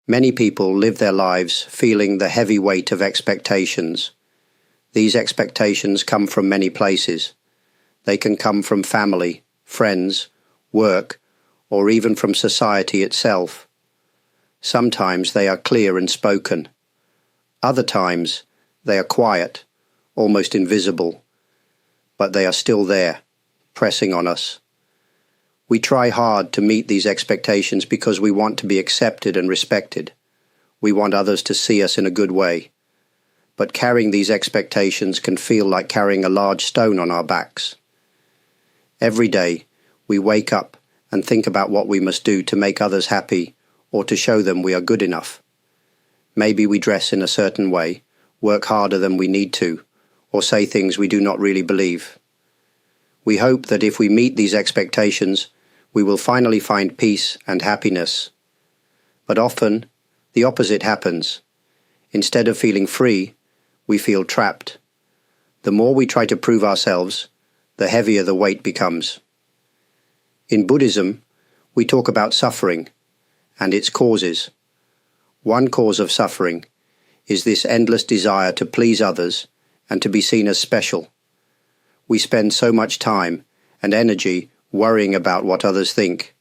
Many people live their lives feeling the heavy weight of expectations. These expectations come from many places. They can come from family, friends, work, or even from society itself. Sometimes they are clear and spoken. Other times they are quiet, almost invisible, but they are still there, pressing on us. We try hard to meet these expectations because we want to be accepted and respected. We want others to see us in a good way. But carrying these expectations can feel like carrying a large stone on our backs. Every day, we wake up and think about what we must do to make others happy or to show them we are good enough. Maybe we dress in a certain way, work harder than we need to, or say things we do not really believe. We hope that if we meet these expectations, we will finally find peace and happiness. But often, the opposite happens. Instead of feeling free, we feel trapped. The more we try to prove ourselves, the heavier the weight becomes. In Buddhism, we talk about suffering and its causes. One cause of suffering is this endless desire to please others and to be seen as special. We spend so much time and energy worrying about what others think.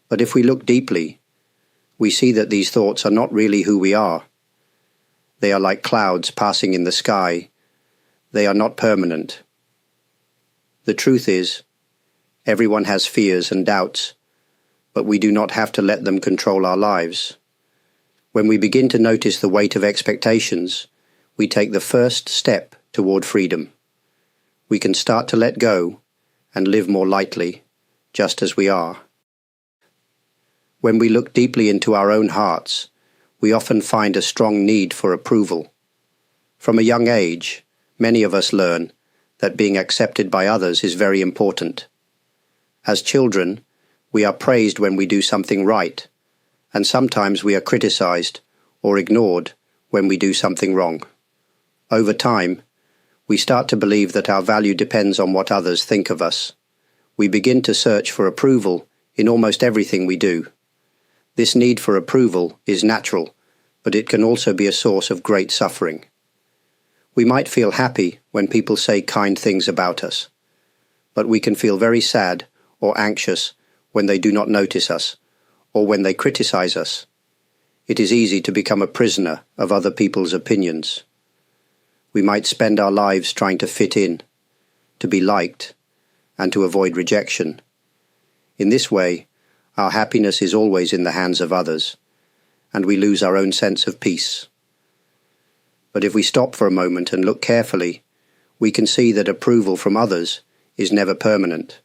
But if we look deeply, we see that these thoughts are not really who we are. They are like clouds passing in the sky. They are not permanent. The truth is, everyone has fears and doubts, but we do not have to let them control our lives. When we begin to notice the weight of expectations, we take the first step toward freedom. We can start to let go and live more lightly, just as we are. When we look deeply into our own hearts, we often find a strong need for approval. From a young age, many of us learn that being accepted by others is very important. As children, we are praised when we do something right, and sometimes we are criticized or ignored when we do something wrong. Over time, we start to believe that our value depends on what others think of us. We begin to search for approval in almost everything we do. This need for approval is natural, but it can also be a source of great suffering. We might feel happy when people say kind things about us, but we can feel very sad or anxious when they do not notice us, or when they criticize us. It is easy to become a prisoner of other people's opinions. We might spend our lives trying to fit in, to be liked, and to avoid rejection. In this way, our happiness is always in the hands of others, and we lose our own sense of peace. But if we stop for a moment and look carefully, we can see that approval from others is never permanent.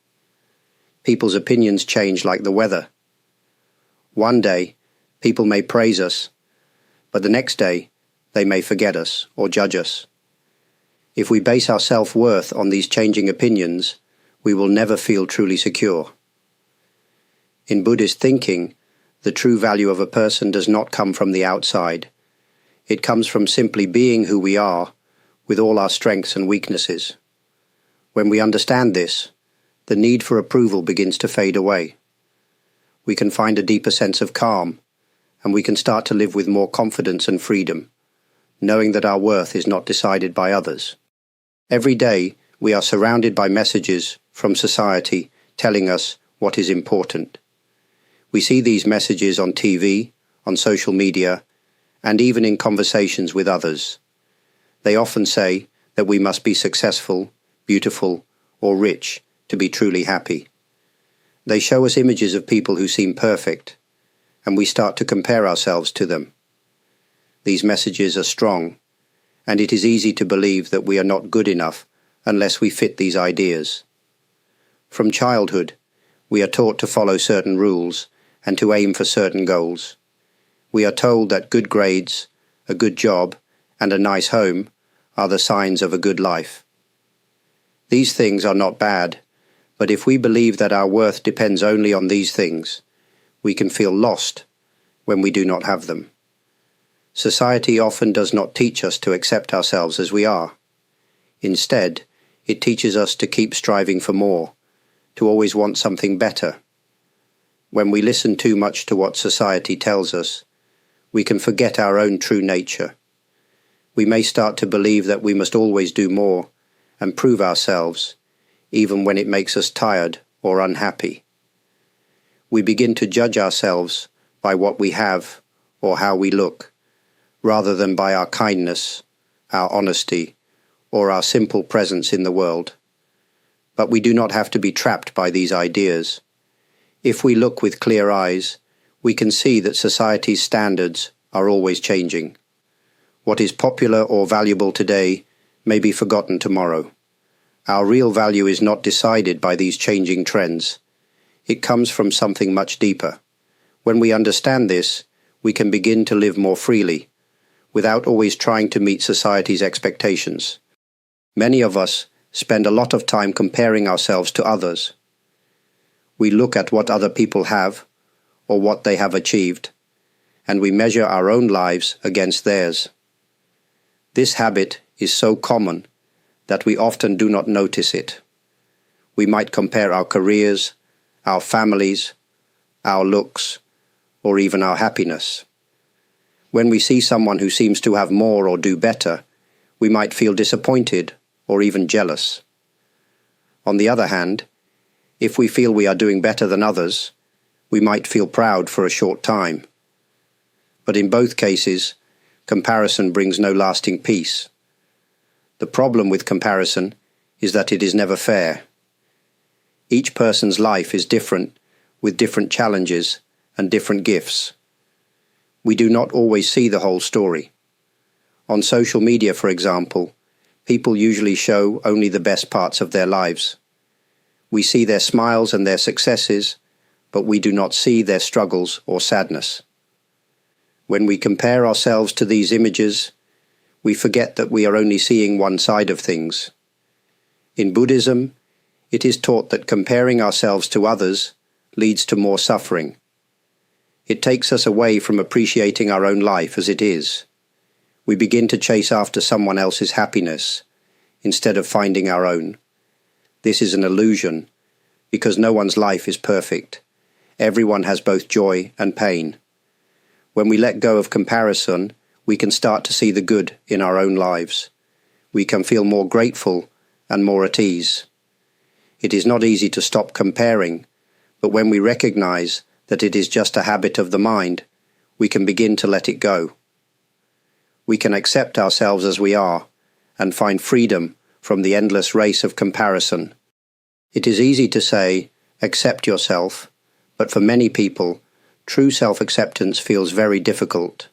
People's opinions change like the weather. One day, people may praise us, but the next day, they may forget us or judge us. If we base our self-worth on these changing opinions, we will never feel truly secure. In Buddhist thinking, the true value of a person does not come from the outside. It comes from simply being who we are, with all our strengths and weaknesses. When we understand this, the need for approval begins to fade away. We can find a deeper sense of calm, and we can start to live with more confidence and freedom, knowing that our worth is not decided by others. Every day, we are surrounded by messages from society telling us what is important. We see these messages on TV, on social media, and even in conversations with others. They often say that we must be successful, beautiful, or rich to be truly happy. They show us images of people who seem perfect, and we start to compare ourselves to them. These messages are strong, and it is easy to believe that we are not good enough unless we fit these ideas. From childhood, we are taught to follow certain rules and to aim for certain goals. We are told that good grades, a good job, and a nice home are the signs of a good life. These things are not bad, but if we believe that our worth depends only on these things, we can feel lost when we do not have them. Society often does not teach us to accept ourselves as we are. Instead, it teaches us to keep striving for more, to always want something better. When we listen too much to what society tells us, we can forget our own true nature. We may start to believe that we must always do more and prove ourselves, even when it makes us tired or unhappy. We begin to judge ourselves by what we have or how we look, rather than by our kindness, our honesty, or our simple presence in the world. But we do not have to be trapped by these ideas. If we look with clear eyes, we can see that society's standards are always changing. What is popular or valuable today may be forgotten tomorrow. Our real value is not decided by these changing trends. It comes from something much deeper. When we understand this, we can begin to live more freely, without always trying to meet society's expectations. Many of us spend a lot of time comparing ourselves to others. We look at what other people have, or what they have achieved, and we measure our own lives against theirs. This habit is so common that we often do not notice it. We might compare our careers, our families, our looks, or even our happiness. When we see someone who seems to have more or do better, we might feel disappointed or even jealous. On the other hand, if we feel we are doing better than others, we might feel proud for a short time. But in both cases, comparison brings no lasting peace. The problem with comparison is that it is never fair. Each person's life is different, with different challenges and different gifts. We do not always see the whole story. On social media, for example, people usually show only the best parts of their lives. We see their smiles and their successes, but we do not see their struggles or sadness. When we compare ourselves to these images, we forget that we are only seeing one side of things. In Buddhism, it is taught that comparing ourselves to others leads to more suffering. It takes us away from appreciating our own life as it is. We begin to chase after someone else's happiness instead of finding our own. This is an illusion, because no one's life is perfect. Everyone has both joy and pain. When we let go of comparison, we can start to see the good in our own lives. We can feel more grateful and more at ease. It is not easy to stop comparing, but when we recognize that it is just a habit of the mind, we can begin to let it go. We can accept ourselves as we are and find freedom from the endless race of comparison. It is easy to say, accept yourself, but for many people, true self-acceptance feels very difficult.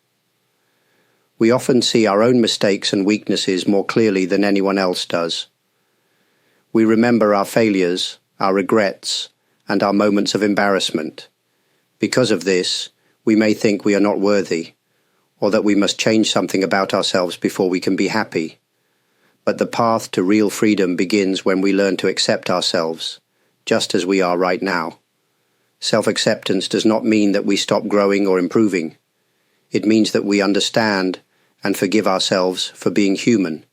We often see our own mistakes and weaknesses more clearly than anyone else does. We remember our failures, our regrets, and our moments of embarrassment. Because of this, we may think we are not worthy, or that we must change something about ourselves before we can be happy. But the path to real freedom begins when we learn to accept ourselves, just as we are right now. Self-acceptance does not mean that we stop growing or improving. It means that we understand and forgive ourselves for being human.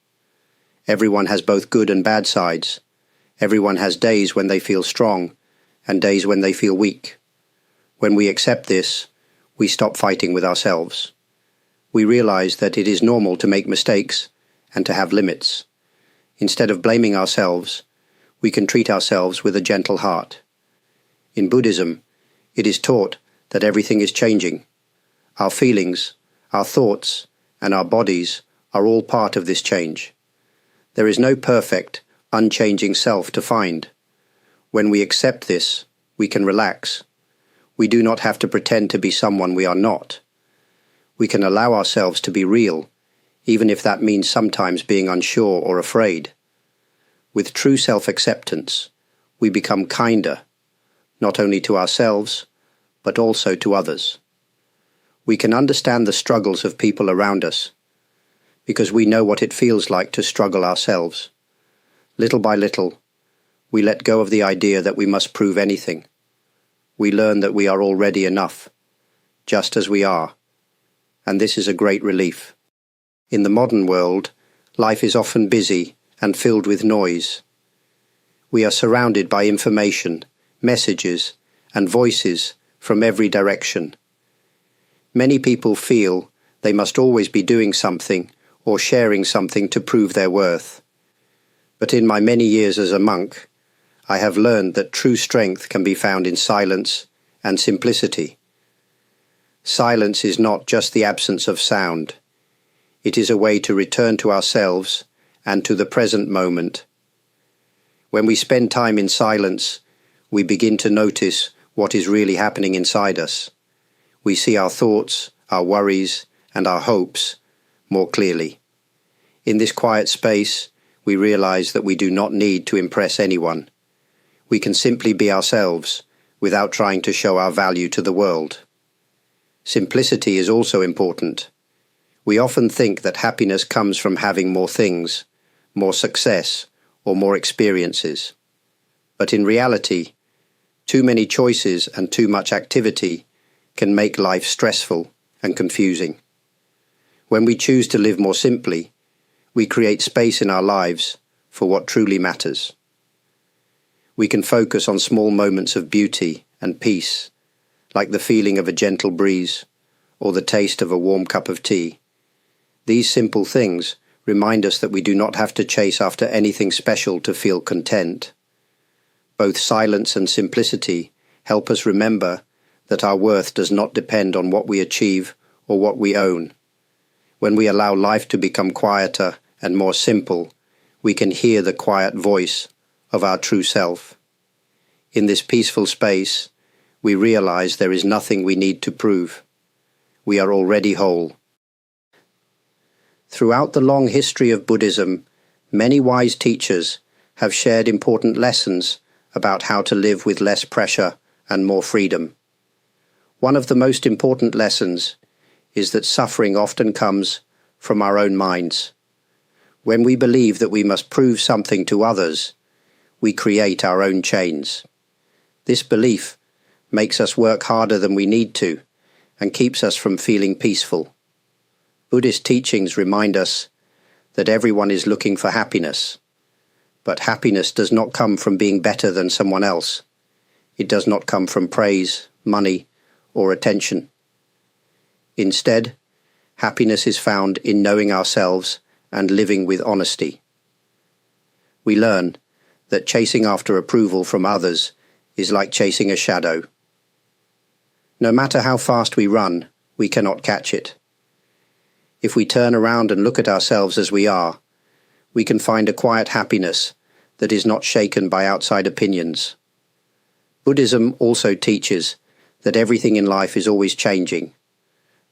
Everyone has both good and bad sides. Everyone has days when they feel strong and days when they feel weak. When we accept this, we stop fighting with ourselves. We realize that it is normal to make mistakes and to have limits. Instead of blaming ourselves, we can treat ourselves with a gentle heart. In Buddhism, it is taught that everything is changing. Our feelings, our thoughts, and our bodies are all part of this change. There is no perfect, unchanging self to find. When we accept this, we can relax. We do not have to pretend to be someone we are not. We can allow ourselves to be real, even if that means sometimes being unsure or afraid. With true self-acceptance, we become kinder, not only to ourselves, but also to others. We can understand the struggles of people around us, because we know what it feels like to struggle ourselves. Little by little, we let go of the idea that we must prove anything. We learn that we are already enough, just as we are, and this is a great relief. In the modern world, life is often busy and filled with noise. We are surrounded by information, messages, and voices from every direction. Many people feel they must always be doing something or sharing something to prove their worth. But in my many years as a monk, I have learned that true strength can be found in silence and simplicity. Silence is not just the absence of sound. It is a way to return to ourselves and to the present moment. When we spend time in silence, we begin to notice what is really happening inside us. We see our thoughts, our worries, and our hopes more clearly. In this quiet space, we realize that we do not need to impress anyone. We can simply be ourselves without trying to show our value to the world. Simplicity is also important. We often think that happiness comes from having more things, more success, or more experiences. But in reality, too many choices and too much activity can make life stressful and confusing. When we choose to live more simply, we create space in our lives for what truly matters. We can focus on small moments of beauty and peace, like the feeling of a gentle breeze or the taste of a warm cup of tea. These simple things remind us that we do not have to chase after anything special to feel content. Both silence and simplicity help us remember that our worth does not depend on what we achieve or what we own. When we allow life to become quieter and more simple, we can hear the quiet voice of our true self. In this peaceful space, we realize there is nothing we need to prove. We are already whole. Throughout the long history of Buddhism, many wise teachers have shared important lessons about how to live with less pressure and more freedom. One of the most important lessons is that suffering often comes from our own minds. When we believe that we must prove something to others, we create our own chains. This belief makes us work harder than we need to and keeps us from feeling peaceful. Buddhist teachings remind us that everyone is looking for happiness, but happiness does not come from being better than someone else. It does not come from praise, money, or attention. Instead, happiness is found in knowing ourselves and living with honesty. We learn that chasing after approval from others is like chasing a shadow. No matter how fast we run, we cannot catch it. If we turn around and look at ourselves as we are, we can find a quiet happiness that is not shaken by outside opinions. Buddhism also teaches that everything in life is always changing.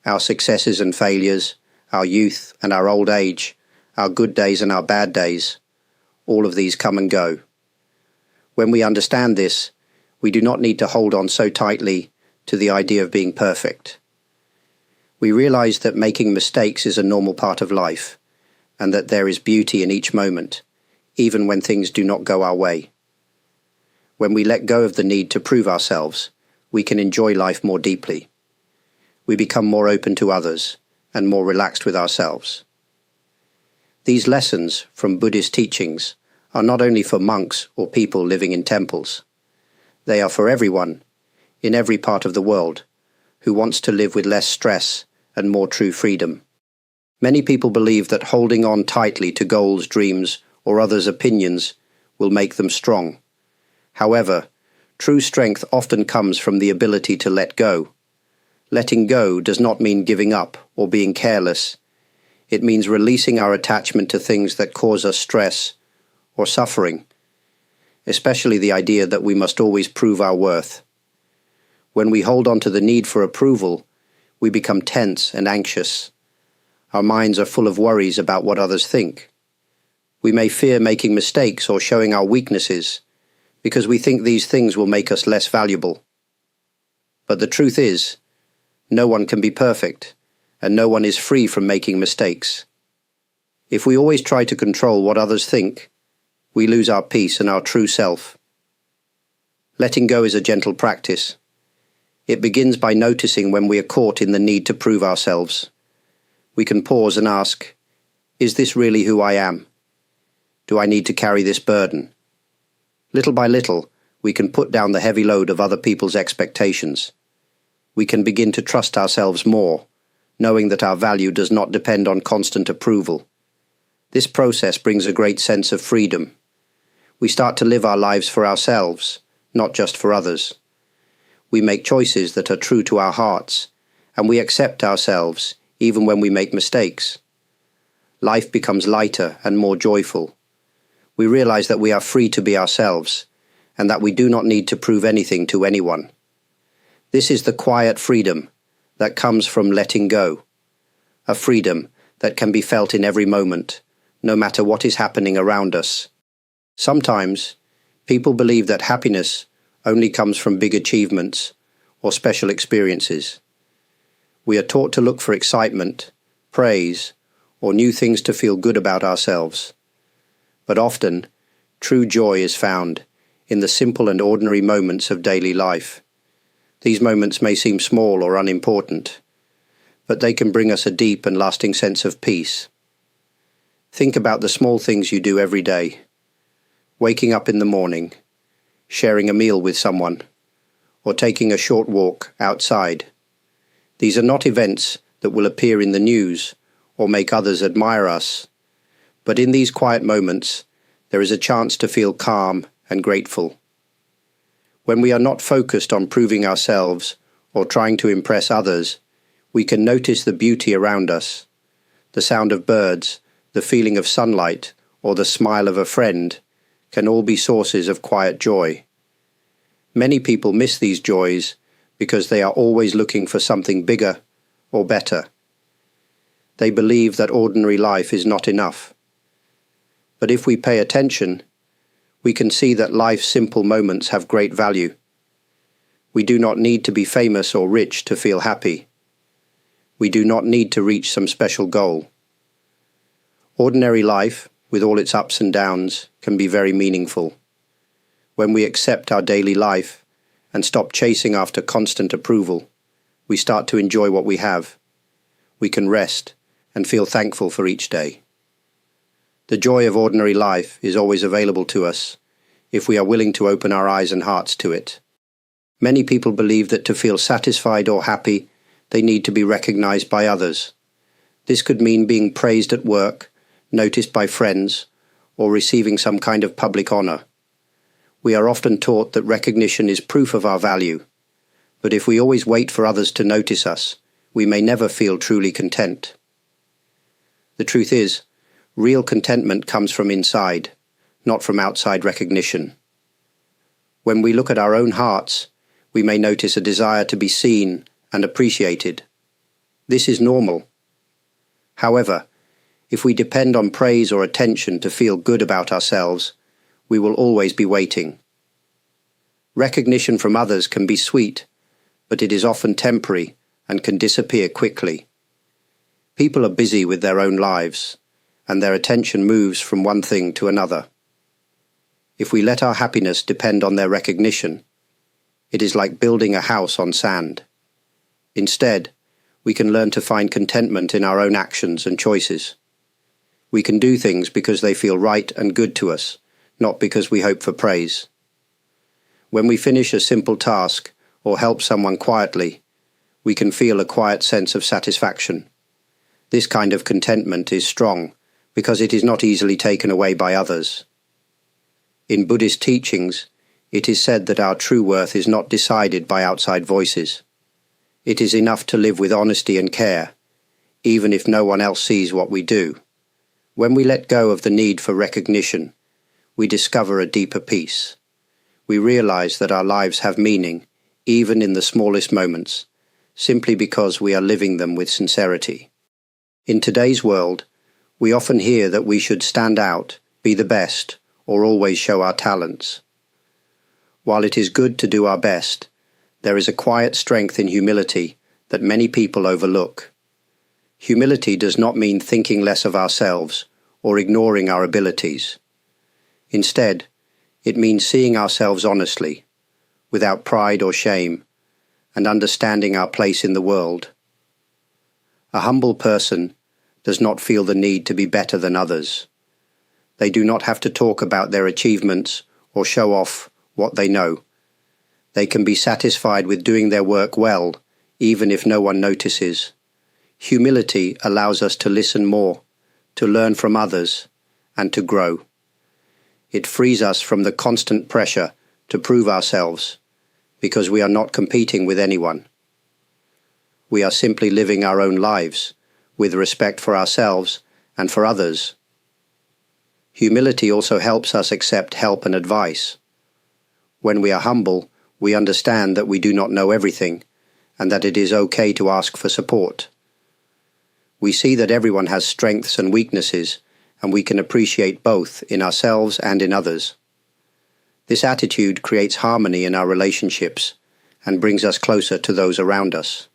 Our successes and failures, our youth and our old age, our good days and our bad days, all of these come and go. When we understand this, we do not need to hold on so tightly to the idea of being perfect. We realize that making mistakes is a normal part of life, and that there is beauty in each moment, even when things do not go our way. When we let go of the need to prove ourselves, we can enjoy life more deeply. We become more open to others and more relaxed with ourselves. These lessons from Buddhist teachings are not only for monks or people living in temples. They are for everyone, in every part of the world, who wants to live with less stress and more true freedom. Many people believe that holding on tightly to goals, dreams, or others' opinions will make them strong. However, true strength often comes from the ability to let go. Letting go does not mean giving up or being careless. It means releasing our attachment to things that cause us stress or suffering, especially the idea that we must always prove our worth. When we hold on to the need for approval, we become tense and anxious. Our minds are full of worries about what others think. We may fear making mistakes or showing our weaknesses because we think these things will make us less valuable. But the truth is, no one can be perfect, and no one is free from making mistakes. If we always try to control what others think, we lose our peace and our true self. Letting go is a gentle practice. It begins by noticing when we are caught in the need to prove ourselves. We can pause and ask, is this really who I am? Do I need to carry this burden? Little by little, we can put down the heavy load of other people's expectations. we can begin to trust ourselves more, knowing that our value does not depend on constant approval. This process brings a great sense of freedom. We start to live our lives for ourselves, not just for others. We make choices that are true to our hearts, and we accept ourselves even when we make mistakes. Life becomes lighter and more joyful. We realize that we are free to be ourselves, and that we do not need to prove anything to anyone. This is the quiet freedom that comes from letting go, a freedom that can be felt in every moment, no matter what is happening around us. Sometimes, people believe that happiness only comes from big achievements or special experiences. We are taught to look for excitement, praise, or new things to feel good about ourselves. But often, true joy is found in the simple and ordinary moments of daily life. These moments may seem small or unimportant, but they can bring us a deep and lasting sense of peace. Think about the small things you do every day. Waking up in the morning, sharing a meal with someone, or taking a short walk outside. These are not events that will appear in the news or make others admire us, but in these quiet moments, there is a chance to feel calm and grateful. When we are not focused on proving ourselves or trying to impress others, we can notice the beauty around us. The sound of birds, the feeling of sunlight, or the smile of a friend can all be sources of quiet joy. Many people miss these joys because they are always looking for something bigger or better. They believe that ordinary life is not enough. But if we pay attention, we can see that life's simple moments have great value. We do not need to be famous or rich to feel happy. We do not need to reach some special goal. Ordinary life, with all its ups and downs, can be very meaningful. When we accept our daily life and stop chasing after constant approval, we start to enjoy what we have. We can rest and feel thankful for each day. The joy of ordinary life is always available to us if we are willing to open our eyes and hearts to it. Many people believe that to feel satisfied or happy, they need to be recognized by others. This could mean being praised at work, noticed by friends, or receiving some kind of public honor. We are often taught that recognition is proof of our value, but if we always wait for others to notice us, we may never feel truly content. The truth is, real contentment comes from inside, not from outside recognition. When we look at our own hearts, we may notice a desire to be seen and appreciated. This is normal. However, if we depend on praise or attention to feel good about ourselves, we will always be waiting. Recognition from others can be sweet, but it is often temporary and can disappear quickly. People are busy with their own lives, and their attention moves from one thing to another. If we let our happiness depend on their recognition, it is like building a house on sand. Instead, we can learn to find contentment in our own actions and choices. We can do things because they feel right and good to us, not because we hope for praise. When we finish a simple task or help someone quietly, we can feel a quiet sense of satisfaction. This kind of contentment is strong because it is not easily taken away by others. In Buddhist teachings, it is said that our true worth is not decided by outside voices. It is enough to live with honesty and care, even if no one else sees what we do. When we let go of the need for recognition, we discover a deeper peace. We realize that our lives have meaning, even in the smallest moments, simply because we are living them with sincerity. In today's world, we often hear that we should stand out, be the best, or always show our talents. While it is good to do our best, there is a quiet strength in humility that many people overlook. Humility does not mean thinking less of ourselves or ignoring our abilities. Instead, it means seeing ourselves honestly, without pride or shame, and understanding our place in the world. A humble person does not feel the need to be better than others. They do not have to talk about their achievements or show off what they know. They can be satisfied with doing their work well, even if no one notices. Humility allows us to listen more, to learn from others, and to grow. It frees us from the constant pressure to prove ourselves, because we are not competing with anyone. We are simply living our own lives, with respect for ourselves and for others. Humility also helps us accept help and advice. When we are humble, we understand that we do not know everything, and that it is okay to ask for support. We see that everyone has strengths and weaknesses, and we can appreciate both in ourselves and in others. This attitude creates harmony in our relationships and brings us closer to those around us.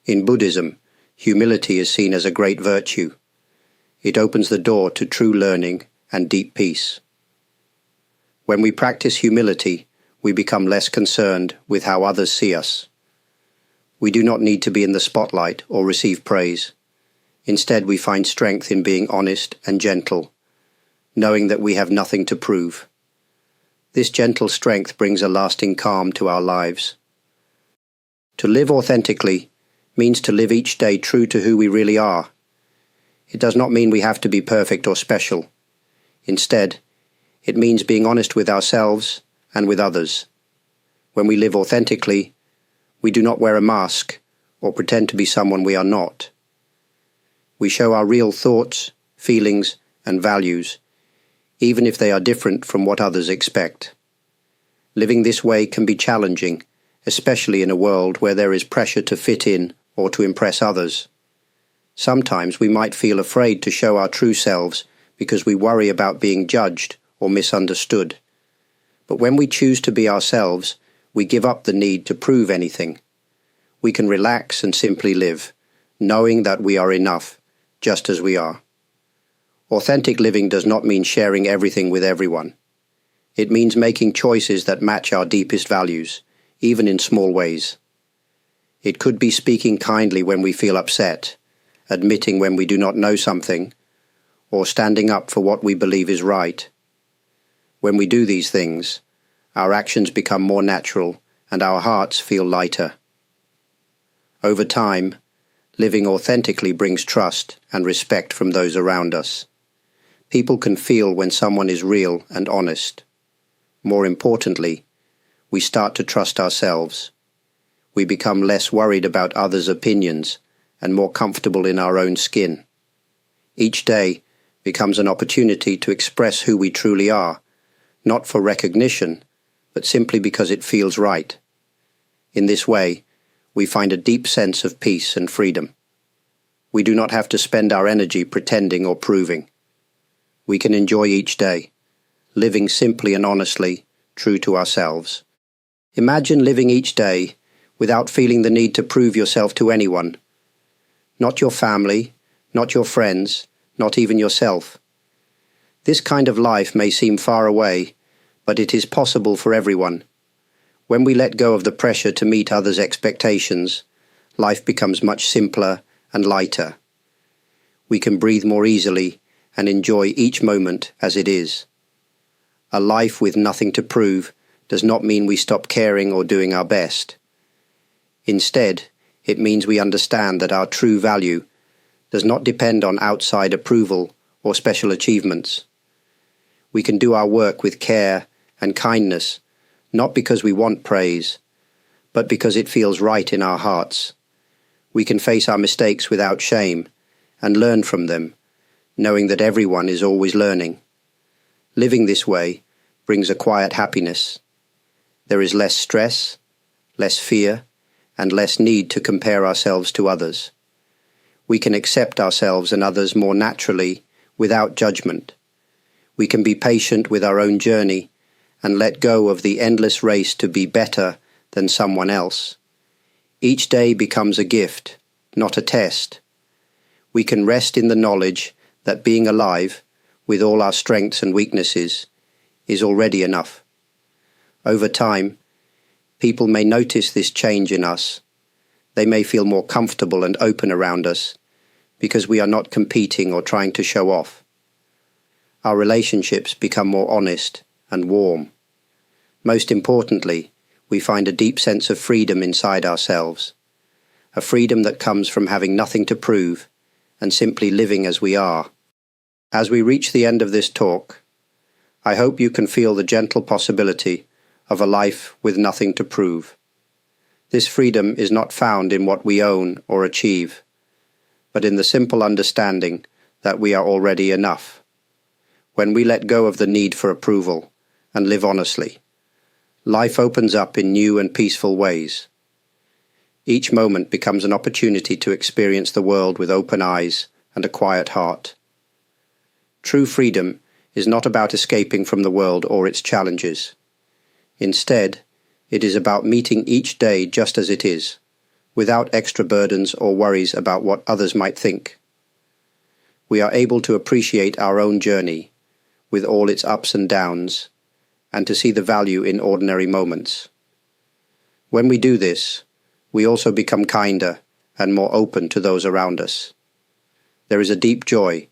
In Buddhism, humility is seen as a great virtue. It opens the door to true learning and deep peace. When we practice humility, we become less concerned with how others see us. We do not need to be in the spotlight or receive praise. Instead, we find strength in being honest and gentle, knowing that we have nothing to prove. This gentle strength brings a lasting calm to our lives. To live authentically means to live each day true to who we really are. It does not mean we have to be perfect or special. Instead, it means being honest with ourselves and with others. When we live authentically, we do not wear a mask or pretend to be someone we are not. We show our real thoughts, feelings, and values, even if they are different from what others expect. Living this way can be challenging, especially in a world where there is pressure to fit in or to impress others. Sometimes we might feel afraid to show our true selves because we worry about being judged or misunderstood. But when we choose to be ourselves, we give up the need to prove anything. We can relax and simply live, knowing that we are enough, just as we are. Authentic living does not mean sharing everything with everyone. It means making choices that match our deepest values, even in small ways. It could be speaking kindly when we feel upset, admitting when we do not know something, or standing up for what we believe is right. When we do these things, our actions become more natural and our hearts feel lighter. Over time, living authentically brings trust and respect from those around us. People can feel when someone is real and honest. More importantly, we start to trust ourselves. We become less worried about others' opinions and more comfortable in our own skin. Each day becomes an opportunity to express who we truly are, not for recognition, but simply because it feels right. In this way, we find a deep sense of peace and freedom. We do not have to spend our energy pretending or proving. We can enjoy each day, living simply and honestly, true to ourselves. Imagine living each day without feeling the need to prove yourself to anyone. Not your family, not your friends, not even yourself. This kind of life may seem far away, but it is possible for everyone. When we let go of the pressure to meet others' expectations, life becomes much simpler and lighter. We can breathe more easily and enjoy each moment as it is. A life with nothing to prove does not mean we stop caring or doing our best. Instead, it means we understand that our true value does not depend on outside approval or special achievements. We can do our work with care and kindness, not because we want praise, but because it feels right in our hearts. We can face our mistakes without shame and learn from them, knowing that everyone is always learning. Living this way brings a quiet happiness. There is less stress, less fear, and less need to compare ourselves to others. We can accept ourselves and others more naturally without judgment. We can be patient with our own journey and let go of the endless race to be better than someone else. Each day becomes a gift, not a test. We can rest in the knowledge that being alive, with all our strengths and weaknesses, is already enough. Over time, people may notice this change in us. They may feel more comfortable and open around us because we are not competing or trying to show off. Our relationships become more honest and warm. Most importantly, we find a deep sense of freedom inside ourselves, a freedom that comes from having nothing to prove and simply living as we are. As we reach the end of this talk, I hope you can feel the gentle possibility of a life with nothing to prove. This freedom is not found in what we own or achieve, but in the simple understanding that we are already enough. When we let go of the need for approval and live honestly, life opens up in new and peaceful ways. Each moment becomes an opportunity to experience the world with open eyes and a quiet heart. True freedom is not about escaping from the world or its challenges. Instead, it is about meeting each day just as it is, without extra burdens or worries about what others might think. We are able to appreciate our own journey, with all its ups and downs, and to see the value in ordinary moments. When we do this, we also become kinder and more open to those around us. There is a deep joy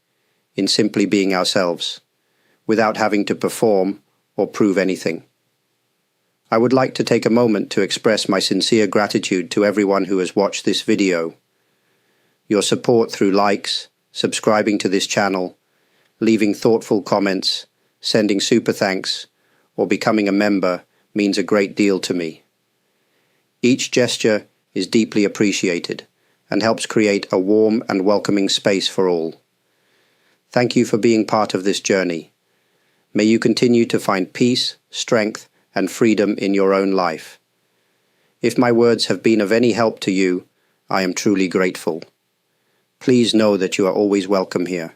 in simply being ourselves, without having to perform or prove anything. I would like to take a moment to express my sincere gratitude to everyone who has watched this video. Your support through likes, subscribing to this channel, leaving thoughtful comments, sending super thanks, or becoming a member means a great deal to me. Each gesture is deeply appreciated and helps create a warm and welcoming space for all. Thank you for being part of this journey. May you continue to find peace, strength, and freedom in your own life. If my words have been of any help to you, I am truly grateful. Please know that you are always welcome here.